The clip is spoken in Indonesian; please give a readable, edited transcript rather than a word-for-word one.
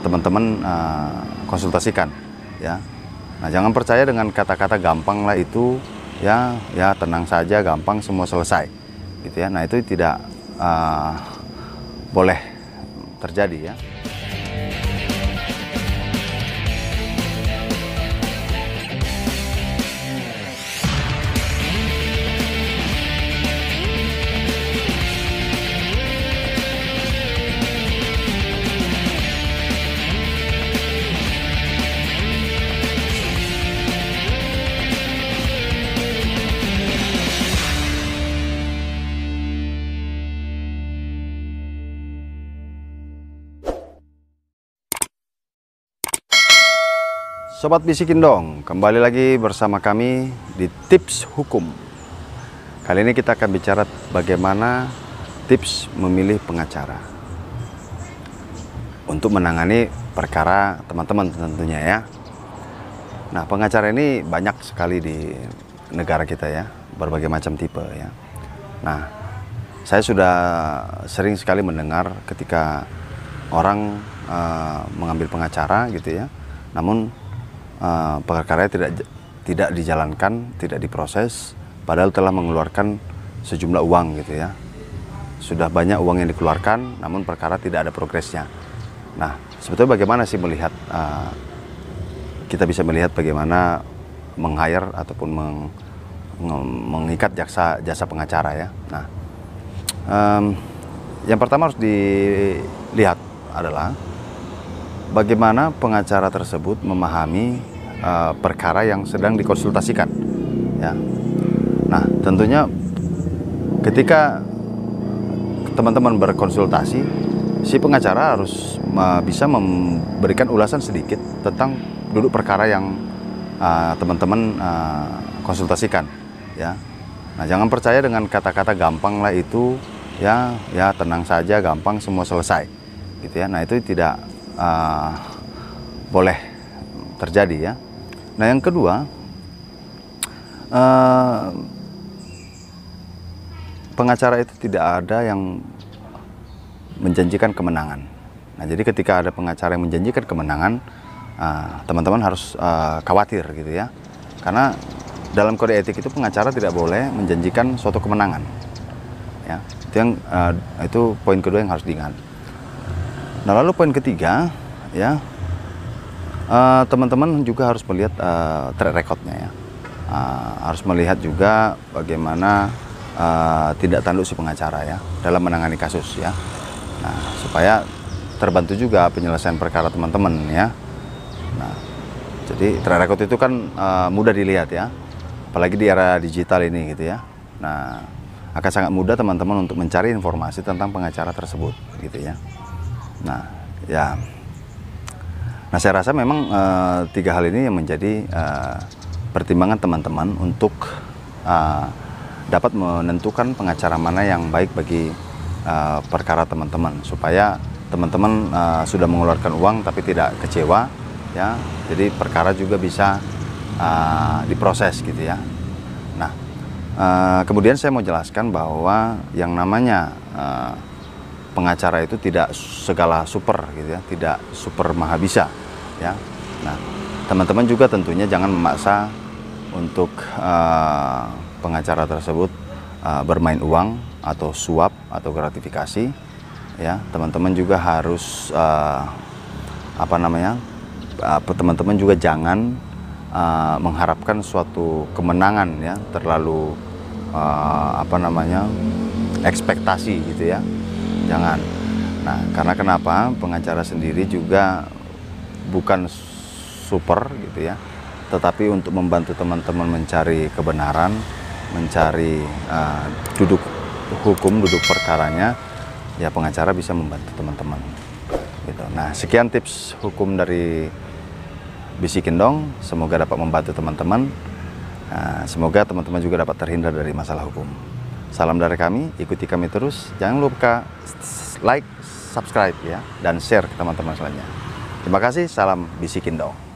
teman-teman konsultasikan ya. Nah, jangan percaya dengan kata-kata gampang lah itu ya, tenang saja, gampang, semua selesai gitu ya. Nah, itu tidak boleh terjadi ya. Sobat Bisikin Dong, kembali lagi bersama kami di Tips Hukum. Kali ini kita akan bicara bagaimana tips memilih pengacara untuk menangani perkara teman-teman tentunya ya. Nah, pengacara ini banyak sekali di negara kita ya, berbagai macam tipe ya. Nah, saya sudah sering sekali mendengar ketika orang mengambil pengacara gitu ya, namun perkaranya tidak dijalankan, tidak diproses, padahal telah mengeluarkan sejumlah uang gitu ya. Sudah banyak uang yang dikeluarkan, namun perkara tidak ada progresnya. Nah, sebetulnya bagaimana sih melihat, kita bisa melihat bagaimana meng-hire ataupun mengikat jasa pengacara ya. Nah, yang pertama harus dilihat adalah bagaimana pengacara tersebut memahami perkara yang sedang dikonsultasikan ya. Nah, tentunya ketika teman-teman berkonsultasi, si pengacara harus bisa memberikan ulasan sedikit tentang duduk perkara yang teman-teman konsultasikan ya. Nah, jangan percaya dengan kata-kata gampang lah itu ya, tenang saja, gampang, semua selesai gitu ya. Nah, itu tidak boleh terjadi ya. Nah, yang kedua, pengacara itu tidak ada yang menjanjikan kemenangan. Nah, jadi ketika ada pengacara yang menjanjikan kemenangan, teman-teman harus khawatir gitu ya. Karena dalam kode etik itu pengacara tidak boleh menjanjikan suatu kemenangan. Ya, itu poin kedua yang harus diingat. Nah, lalu poin ketiga ya, teman-teman juga harus melihat track recordnya ya. Harus melihat juga bagaimana tindak tanduk si pengacara ya dalam menangani kasus ya. Nah, supaya terbantu juga penyelesaian perkara teman-teman ya. Nah, jadi track record itu kan mudah dilihat ya, apalagi di era digital ini gitu ya. Nah, akan sangat mudah teman-teman untuk mencari informasi tentang pengacara tersebut gitu ya. Nah, ya. Nah, saya rasa memang tiga hal ini yang menjadi pertimbangan teman-teman untuk dapat menentukan pengacara mana yang baik bagi perkara teman-teman, supaya teman-teman sudah mengeluarkan uang tapi tidak kecewa ya. Jadi perkara juga bisa diproses gitu ya. Nah, kemudian saya mau jelaskan bahwa yang namanya pengacara itu tidak segala super gitu ya, tidak super mahabisa ya. Nah, teman-teman juga tentunya jangan memaksa untuk pengacara tersebut bermain uang atau suap atau gratifikasi ya. Teman-teman juga harus teman-teman juga jangan mengharapkan suatu kemenangan ya, terlalu ekspektasi gitu ya. Jangan. Nah, karena kenapa? Pengacara sendiri juga bukan super gitu ya, tetapi untuk membantu teman-teman mencari kebenaran, mencari duduk hukum, duduk perkaranya, ya pengacara bisa membantu teman-teman gitu. Nah, sekian tips hukum dari Bisikin Dong, semoga dapat membantu teman-teman. Semoga teman-teman juga dapat terhindar dari masalah hukum. Salam dari kami, ikuti kami terus. Jangan lupa like, subscribe ya, dan share ke teman-teman selanjutnya. Terima kasih, salam Bisikin Dong.